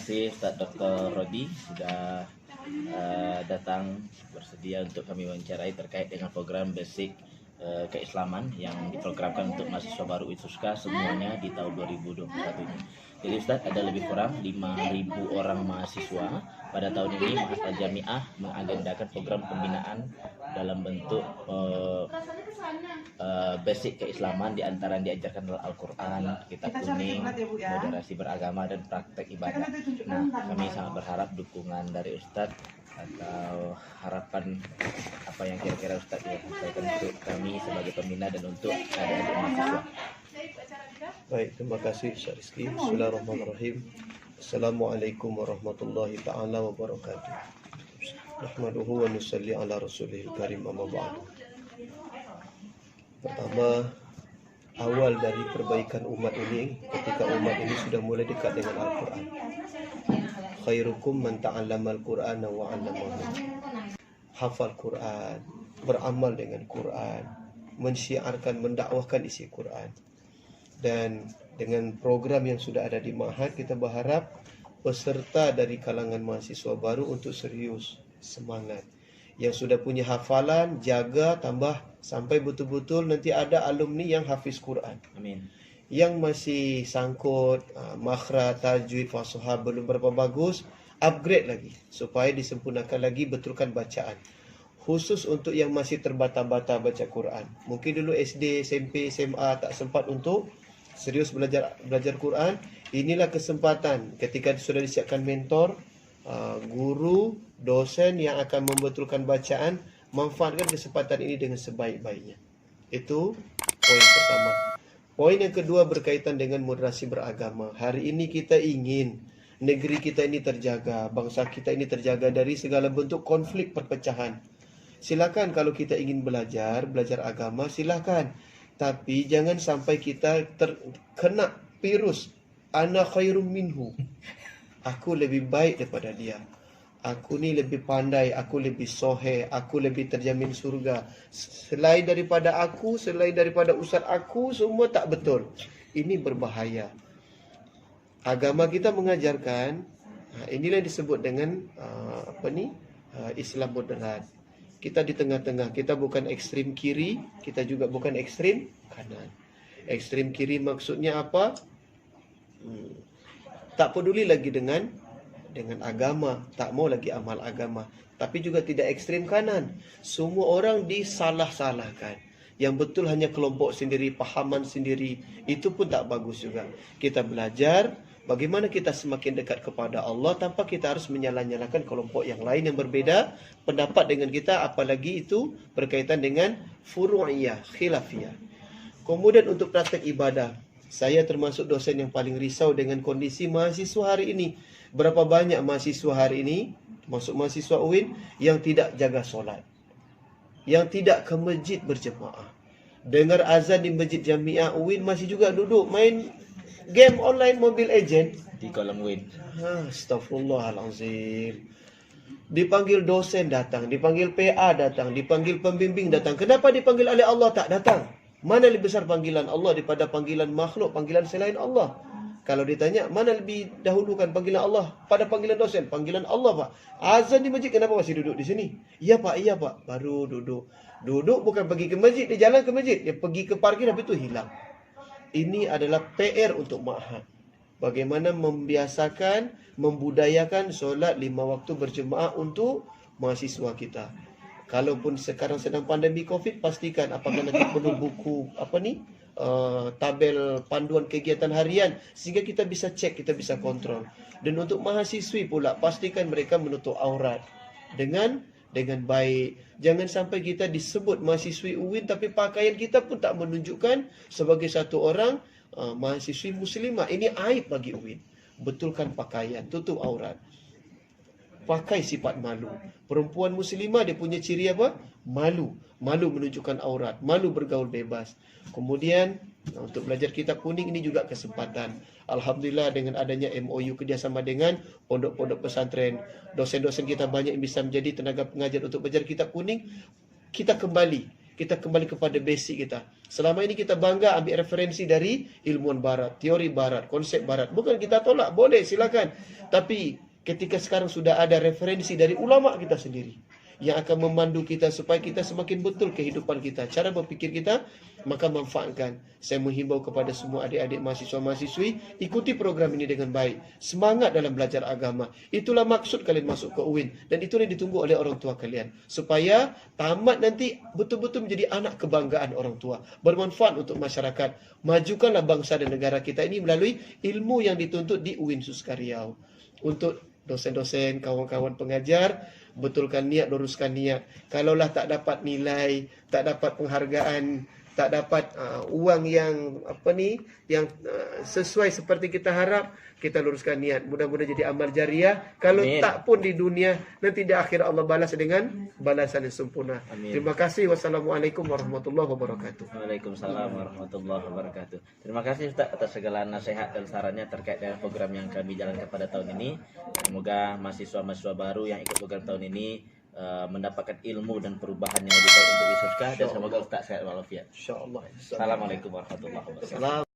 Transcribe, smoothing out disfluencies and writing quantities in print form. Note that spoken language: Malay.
kasih Ustaz Dr. Rodi sudah datang bersedia untuk kami wawancarai terkait dengan program basic keislaman yang diprogramkan untuk mahasiswa baru ITSUSKA semuanya di tahun 2021 ini. Jadi Ustaz, ada lebih kurang 5.000 orang mahasiswa pada tahun ini Ma'had Al-Jami'ah mengagendakan program pembinaan dalam bentuk basic keislaman, di antara yang diajarkan adalah Al-Quran, kitab kuning, moderasi beragama, dan praktek ibadah. Nah, kami sangat berharap dukungan dari Ustadz atau harapan apa yang kira-kira Ustadz ya sampaikan untuk kami sebagai pembina dan untuk adik-adik mahasiswa. Baik, terima kasih Ustaz Rizki. Bismillahirrahmanirrahim. Assalamualaikum warahmatullahi ta'ala wabarakatuh. Nahmaduhu wa nusalli ala rasulihil karim, amma ba'du. Pertama, awal dari perbaikan umat ini ketika umat ini sudah mulai dekat dengan Al-Quran. Khairukum man ta'allama al-Qur'ana wa 'allamahu. Hafal Quran, beramal dengan Quran, mensyiarkan, mendakwahkan isi Quran. Dan dengan program yang sudah ada di Ma'had, kita berharap peserta dari kalangan mahasiswa baru untuk serius, semangat. Yang sudah punya hafalan, jaga, tambah sampai betul-betul nanti ada alumni yang hafiz Quran. Amin. Yang masih sangkut makhraj, tajwid, fasahah belum berapa bagus, upgrade lagi supaya disempurnakan lagi, betulkan bacaan. Khusus untuk yang masih terbata-bata baca Quran. Mungkin dulu SD, SMP, SMA tak sempat untuk serius belajar Quran. Inilah kesempatan ketika sudah disiapkan mentor, guru, dosen yang akan membetulkan bacaan, manfaatkan kesempatan ini dengan sebaik-baiknya. Itu poin pertama. Poin yang kedua berkaitan dengan moderasi beragama. Hari ini kita ingin negeri kita ini terjaga, bangsa kita ini terjaga dari segala bentuk konflik perpecahan. Silakan kalau kita ingin belajar agama, silakan. Tapi jangan sampai kita terkena virus ana khairum minhu. Aku lebih baik daripada dia. Aku ni lebih pandai, aku lebih soheh, aku lebih terjamin surga. Selain daripada aku, selain daripada ustaz aku, semua tak betul. Ini berbahaya. Agama kita mengajarkan, inilah disebut dengan Islam moderat. Kita di tengah-tengah, kita bukan ekstrim kiri, kita juga bukan ekstrim kanan. Ekstrim kiri maksudnya apa? Tak peduli lagi dengan agama, tak mau lagi amal agama. Tapi juga tidak ekstrim kanan. Semua orang disalah-salahkan. Yang betul hanya kelompok sendiri, pahaman sendiri. Itu pun tak bagus juga. Kita belajar bagaimana kita semakin dekat kepada Allah tanpa kita harus menyalah-nyalahkan kelompok yang lain yang berbeda pendapat dengan kita, apalagi itu berkaitan dengan furu'iyah, khilafiyah. Kemudian untuk praktek ibadah, saya termasuk dosen yang paling risau dengan kondisi mahasiswa hari ini. Berapa banyak mahasiswa hari ini, termasuk mahasiswa UIN, yang tidak jaga solat, yang tidak ke masjid berjemaah. Dengar azan di masjid Jamiah UIN masih juga duduk main game online Mobile Legends Di kolam win. Astaghfirullahalazim. Dipanggil dosen datang, dipanggil PA datang, dipanggil pembimbing datang. Kenapa dipanggil oleh Allah tak datang? Mana lebih besar panggilan Allah daripada panggilan makhluk, panggilan selain Allah? Kalau ditanya, mana lebih dahulukan panggilan Allah pada panggilan dosen? Panggilan Allah, Pak. Azan di masjid, kenapa masih duduk di sini? Iya, Pak, iya, Pak. Baru duduk. Duduk bukan pergi ke masjid, dia jalan ke masjid. Dia pergi ke parkir, habis itu hilang. Ini adalah PR untuk Ma'had. Bagaimana membiasakan, membudayakan solat 5 waktu berjemaah untuk mahasiswa kita. Kalaupun sekarang sedang pandemi COVID, pastikan apakah nanti perlu buku tabel panduan kegiatan harian sehingga kita bisa cek, kita bisa kontrol. Dan untuk mahasiswi pula, pastikan mereka menutup aurat dengan baik. Jangan sampai kita disebut mahasiswi UIN tapi pakaian kita pun tak menunjukkan sebagai satu orang mahasiswi muslimah. Ini aib bagi UIN. Betulkan pakaian, tutup aurat. Pakai sifat malu. Perempuan muslimah dia punya ciri apa? Malu. Malu menunjukkan aurat, malu bergaul bebas. Kemudian untuk belajar kitab kuning ini juga kesempatan. Alhamdulillah dengan adanya MOU kerjasama dengan pondok-pondok pesantren, dosen-dosen kita banyak yang bisa menjadi tenaga pengajar untuk belajar kitab kuning. Kita kembali kita kembali kepada basic kita. Selama ini kita bangga ambil referensi dari ilmuwan barat, teori barat, konsep barat. Bukan kita tolak, boleh silakan. Tapi ketika sekarang sudah ada referensi dari ulama kita sendiri yang akan memandu kita supaya kita semakin betul kehidupan kita, cara berpikir kita, maka manfaatkan. Saya menghimbau kepada semua adik-adik mahasiswa-mahasiswi, ikuti program ini dengan baik. Semangat dalam belajar agama. Itulah maksud kalian masuk ke UIN. Dan itu yang ditunggu oleh orang tua kalian. Supaya tamat nanti betul-betul menjadi anak kebanggaan orang tua. Bermanfaat untuk masyarakat. Majukanlah bangsa dan negara kita ini melalui ilmu yang dituntut di UIN Suskariau. Untuk dosen-dosen, kawan-kawan pengajar, betulkan niat, luruskan niat. Kalaulah tak dapat nilai, tak dapat penghargaan, tak dapat uang yang sesuai seperti kita harap, kita luruskan niat. Mudah-mudahan jadi amal jariah. Kalau Amin. tak pun di dunia, nanti di akhir Allah balas dengan balasan yang sempurna. Amin. Terima kasih. Wassalamualaikum warahmatullahi wabarakatuh. Waalaikumsalam warahmatullahi wabarakatuh. Terima kasih Ustaz atas segala nasihat dan sarannya terkait dengan program yang kami jalankan pada tahun ini. Semoga mahasiswa-mahasiswa baru yang ikut program tahun ini mendapatkan ilmu dan perubahan yang lebih baik untuk Isuska, dan semoga Ustaz sehat walafiat. InsyaAllah. Assalamualaikum warahmatullahi wabarakatuh. Salam.